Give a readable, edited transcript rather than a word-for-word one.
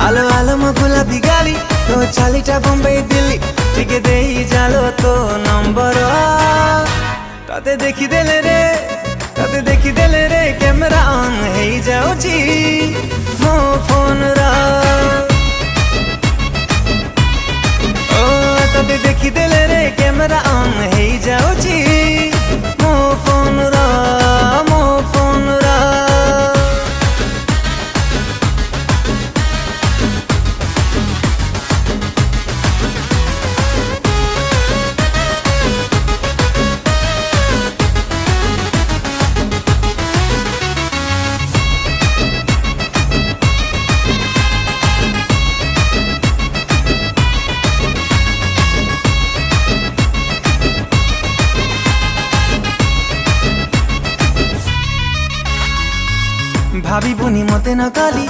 आलो आलो मो गुलाबी गाड़ी तो चालीटा बम्बई दिल्ली टिके देई जालो तो नंबर तते देखी देले रे कैमरा ऑन है जाउची मो फोन रा ओ तते देखी देले रे कैमरा ऑन है जाउची मो फोन रा मो फोन रा भाभी बुनी मते न काली